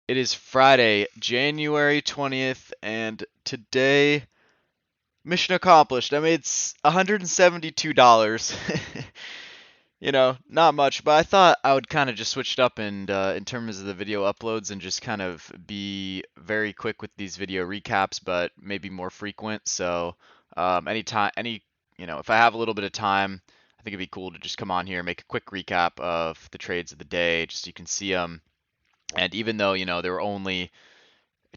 It is Friday, January 20th, and today, mission accomplished. I made $172. Not much, but I thought I would kind of just switch it up and in terms of the video uploads and just kind of be very quick with these video recaps, but maybe more frequent. So, anytime, if I have a little bit of time, I think it'd be cool to just come on here and make a quick recap of the trades of the day, just so you can see them. And even though, there were only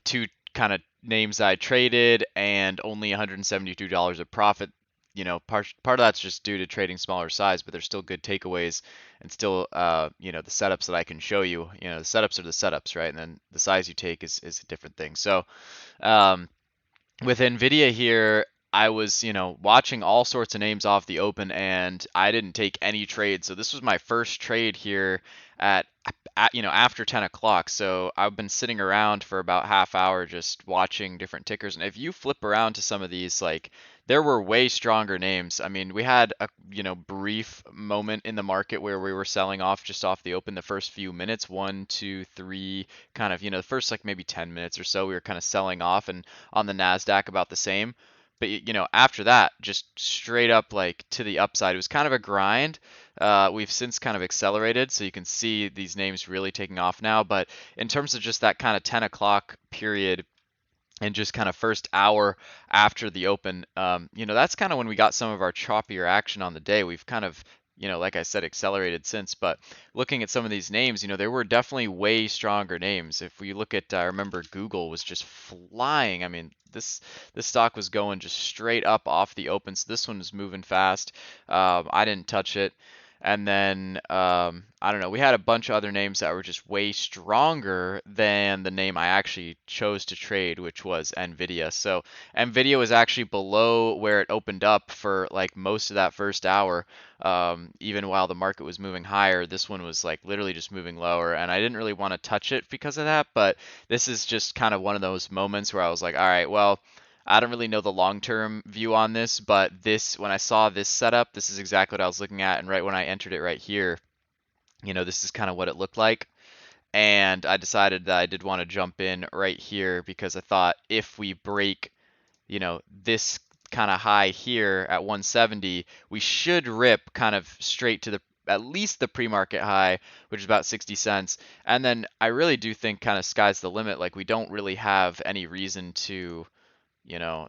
two kind of names I traded and only $172 of profit. Part of that's just due to trading smaller size, but there's still good takeaways and still, the setups that I can show you. The setups are the setups, right? And then the size you take is a different thing. So, um, with Nvidia here, I was, watching all sorts of names off the open, and I didn't take any trades. So this was my first trade here after 10 o'clock. So I've been sitting around for about half hour just watching different tickers. And if you flip around to some of these, like there were way stronger names. I mean, we had a, brief moment in the market where we were selling off just off the open the first few minutes, one, two, three, kind of, the first like maybe 10 minutes or so, we were kind of selling off, and on the Nasdaq about the same. But after that, just straight up like to the upside. It was kind of a grind. We've since kind of accelerated, so you can see these names really taking off now. But in terms of just that kind of 10 o'clock period and just kind of first hour after the open, that's kind of when we got some of our choppier action on the day. We've kind of, like I said, accelerated since. But looking at some of these names, there were definitely way stronger names. If we look at, I remember Google was just flying. I mean, this stock was going just straight up off the open. So this one was moving fast. I didn't touch it. And then I don't know, we had a bunch of other names that were just way stronger than the name I actually chose to trade, which was Nvidia. So Nvidia was actually below where it opened up for like most of that first hour. Even while the market was moving higher, this one was like literally just moving lower, and I didn't really want to touch it because of that. But this is just kind of one of those moments where I was like, all right, well, I don't really know the long-term view on this, but when I saw this setup, this is exactly what I was looking at. And right when I entered it right here, this is kind of what it looked like. And I decided that I did want to jump in right here because I thought if we break, this kind of high here at 170, we should rip kind of straight to at least the pre-market high, which is about 60 cents. And then I really do think kind of sky's the limit. Like we don't really have any reason you know,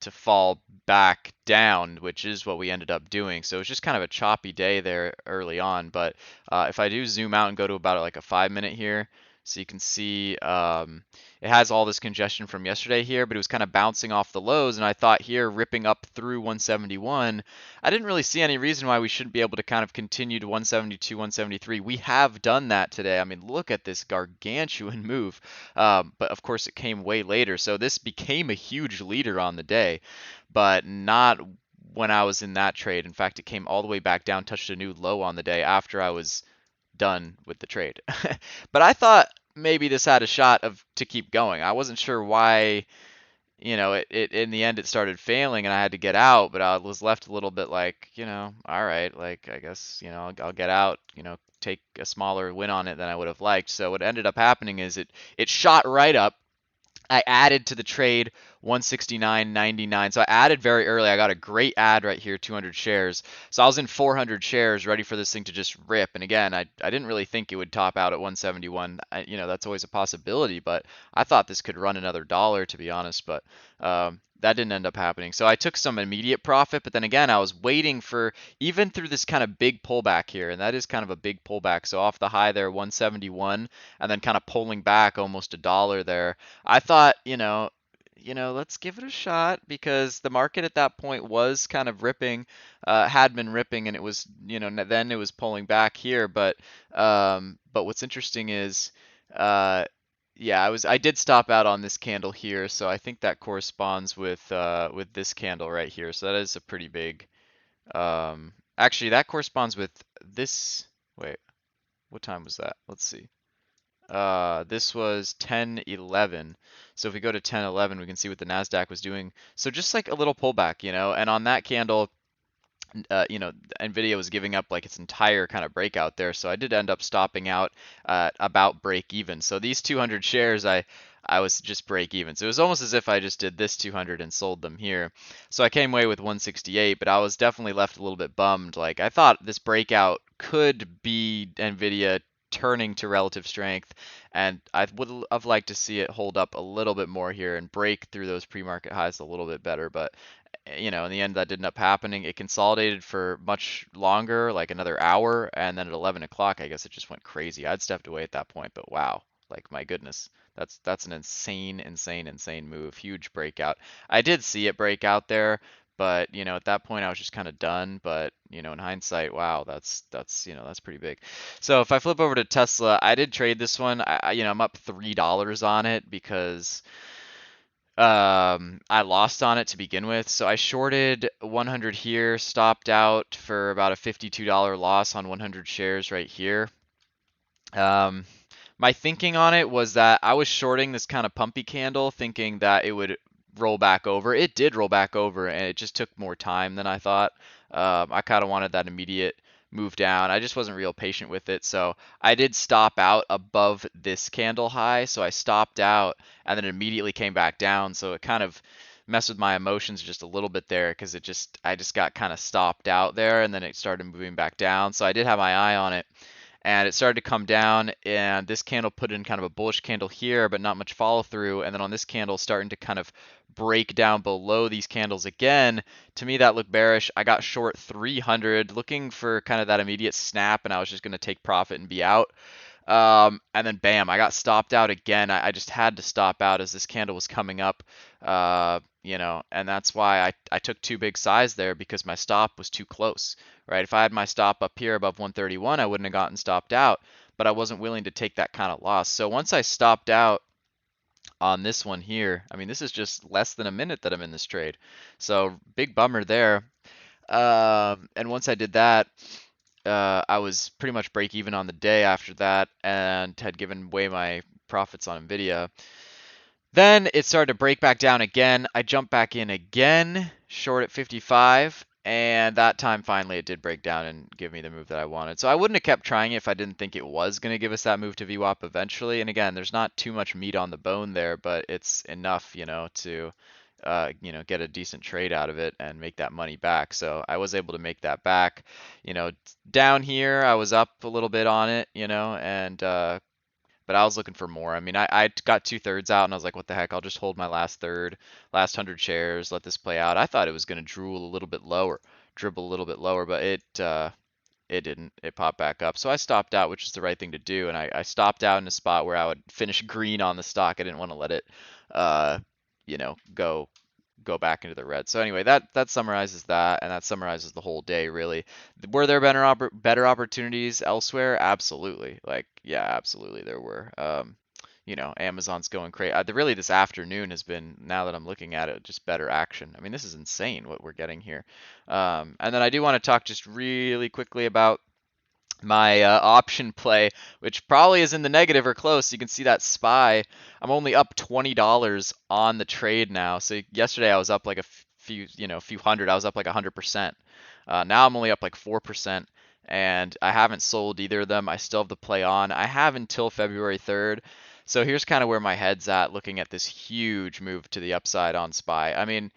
to fall back down, which is what we ended up doing. So it's just kind of a choppy day there early on. But if I do zoom out and go to about like a 5 minute here, so you can see it has all this congestion from yesterday here, but it was kind of bouncing off the lows. And I thought here ripping up through 171, I didn't really see any reason why we shouldn't be able to kind of continue to 172, 173. We have done that today. I mean, look at this gargantuan move. But of course, it came way later. So this became a huge leader on the day, but not when I was in that trade. In fact, it came all the way back down, touched a new low on the day after I was done with the trade. But I thought maybe this had a shot of to keep going. I wasn't sure why, it in the end it started failing and I had to get out, but I was left a little bit like, all right, like I guess, I'll get out, take a smaller win on it than I would have liked. So what ended up happening is it shot right up. I added to the trade 169.99. So I added very early. I got a great ad right here, 200 shares. So I was in 400 shares ready for this thing to just rip. And again, I didn't really think it would top out at 171. That's always a possibility, but I thought this could run another dollar, to be honest. But that didn't end up happening. So I took some immediate profit, but then again, I was waiting for even through this kind of big pullback here, and that is kind of a big pullback. So off the high there, 171, and then kind of pulling back almost a dollar there. I thought, let's give it a shot because the market at that point was kind of ripping, had been ripping, and it was, then it was pulling back here. But what's interesting is, yeah, I did stop out on this candle here, so I think that corresponds with this candle right here. So that is a pretty big. Actually, that corresponds with this. Wait, what time was that? Let's see. This was 10:11. So if we go to 10:11, we can see what the Nasdaq was doing. So just like a little pullback, and on that candle, you know, Nvidia was giving up like its entire kind of breakout there. So I did end up stopping out at about break even. So these 200 shares, I was just break even. So it was almost as if I just did this 200 and sold them here. So I came away with 168, but I was definitely left a little bit bummed. Like I thought this breakout could be Nvidia turning to relative strength, and I would have liked to see it hold up a little bit more here and break through those pre-market highs a little bit better. But you know, in the end, that didn't end up happening. It consolidated for much longer, like another hour, and then at 11 o'clock, I guess it just went crazy. I'd stepped away at that point, but wow, like my goodness, that's an insane move. Huge breakout. I did see it break out there, but you know, at that point, I was just kind of done. But you know, in hindsight, wow, that's you know, that's pretty big. So if I flip over to Tesla, I did trade this one. You know, I'm up $3 on it because I lost on it to begin with. So I shorted 100 here, stopped out for about a $52 loss on 100 shares right here. Um, my thinking on it was that I was shorting this kind of pumpy candle, thinking that it would roll back over. It did roll back over, and it just took more time than I thought. I kind of wanted that immediate move down. I just wasn't real patient with it, so I did stop out above this candle high. So I stopped out, and then immediately came back down. So it kind of messed with my emotions just a little bit there because I just got kind of stopped out there, and then it started moving back down. So I did have my eye on it, and it started to come down, and this candle put in kind of a bullish candle here but not much follow through, and then on this candle starting to kind of break down below these candles again. To me that looked bearish. I got short 300 looking for kind of that immediate snap, and I was just going to take profit and be out. And then bam, I got stopped out again. I just had to stop out as this candle was coming up. You know, and that's why I took two big size there, because my stop was too close, right? If I had my stop up here above 131, I wouldn't have gotten stopped out, but I wasn't willing to take that kind of loss. So once I stopped out on this one here, I mean, this is just less than a minute that I'm in this trade. So big bummer there. And once I did that, I was pretty much break even on the day after that and had given away my profits on Nvidia. Then it started to break back down again. I jumped back in again, short at 55, and that time finally it did break down and give me the move that I wanted. So I wouldn't have kept trying it if I didn't think it was going to give us that move to VWAP eventually. And again, there's not too much meat on the bone there, but it's enough, you know, to you know, get a decent trade out of it and make that money back. So I was able to make that back. You know, down here I was up a little bit on it, you know, and but I was looking for more. I mean, I got 2/3 out, and I was like, what the heck? I'll just hold my last third, last 100 shares, let this play out. I thought it was going to drool a little bit lower, dribble a little bit lower, but it didn't. It popped back up. So I stopped out, which is the right thing to do, and I stopped out in a spot where I would finish green on the stock. I didn't want to let it, uh, you know, go back into the red. So anyway, that summarizes that, and that summarizes the whole day really. Were there better opportunities elsewhere? Absolutely. Like yeah, absolutely there were. You know, Amazon's going crazy. Really, this afternoon has been, now that I'm looking at it, just better action. I mean, this is insane what we're getting here. And then I do want to talk just really quickly about my option play, which probably is in the negative or close. You can see that SPY. I'm only up $20 on the trade now. So yesterday I was up like a few, you know, a few hundred. I was up like 100%. Now I'm only up like 4%, and I haven't sold either of them. I still have the play on. I have until February 3rd. So here's kind of where my head's at, looking at this huge move to the upside on SPY. I mean,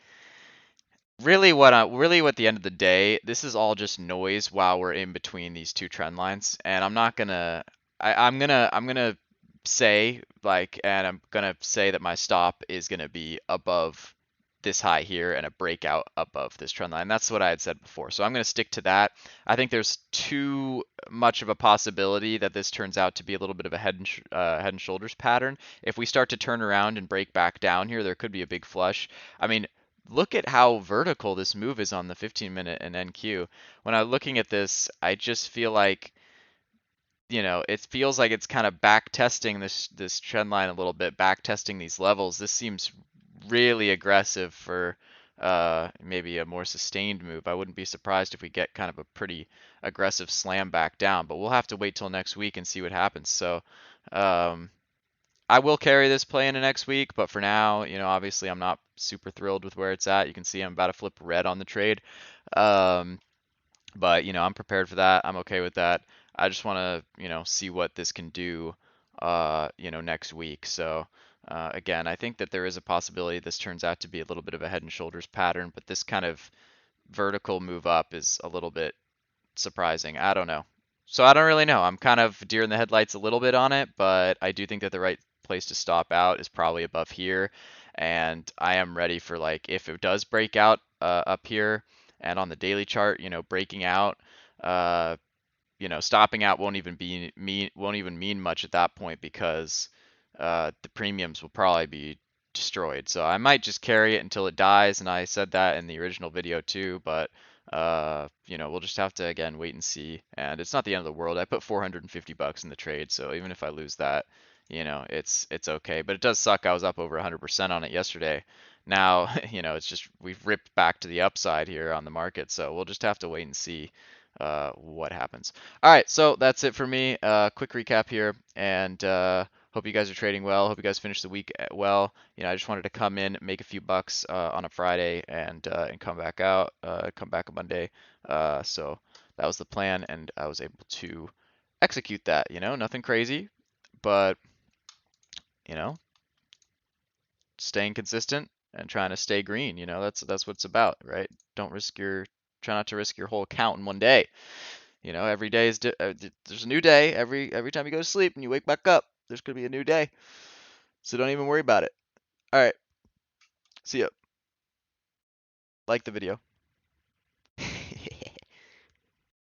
really at the end of the day, this is all just noise while we're in between these two trend lines, and I'm not gonna I'm gonna say like, and I'm gonna say that my stop is gonna be above this high here and a breakout above this trend line. That's what I had said before. So I'm going to stick to that. I think there's too much of a possibility that this turns out to be a little bit of a head and shoulders pattern. If we start to turn around and break back down here, there could be a big flush. I mean, look at how vertical this move is on the 15-minute and NQ. When I'm looking at this, I just feel like, you know, it feels like it's kind of back testing this trend line a little bit, back testing these levels. This seems really aggressive for maybe a more sustained move. I wouldn't be surprised if we get kind of a pretty aggressive slam back down, but we'll have to wait till next week and see what happens. So um, I will carry this play into next week, but for now, you know, obviously I'm not super thrilled with where it's at. You can see I'm about to flip red on the trade. Um, But, I'm prepared for that. I'm okay with that. I just want to, see what this can do, next week. So, again, I think that there is a possibility this turns out to be a little bit of a head and shoulders pattern, but this kind of vertical move up is a little bit surprising. I don't know. So I don't really know. I'm kind of deer in the headlights a little bit on it, but I do think that the right place to stop out is probably above here. And I am ready for, like, if it does break out up here and on the daily chart, breaking out, uh, stopping out won't even mean much at that point because the premiums will probably be destroyed. So I might just carry it until it dies, and I said that in the original video too, but we'll just have to again wait and see. And it's not the end of the world. I put 450 bucks in the trade, so even if I lose that, it's okay. But it does suck. I was up over 100% on it yesterday. Now, it's just we've ripped back to the upside here on the market, so we'll just have to wait and see what happens. All right, so that's it for me. Quick recap here, and hope you guys are trading well. Hope you guys finish the week well. I just wanted to come in, make a few bucks on a Friday, and come back out, come back on Monday. So that was the plan, and I was able to execute that. Nothing crazy, but you know, staying consistent and trying to stay green. That's what it's about, right? Don't risk your, try not to risk your whole account in one day. Every day there's a new day every time you go to sleep and you wake back up. There's gonna be a new day, so don't even worry about it. All right, see ya. Like the video.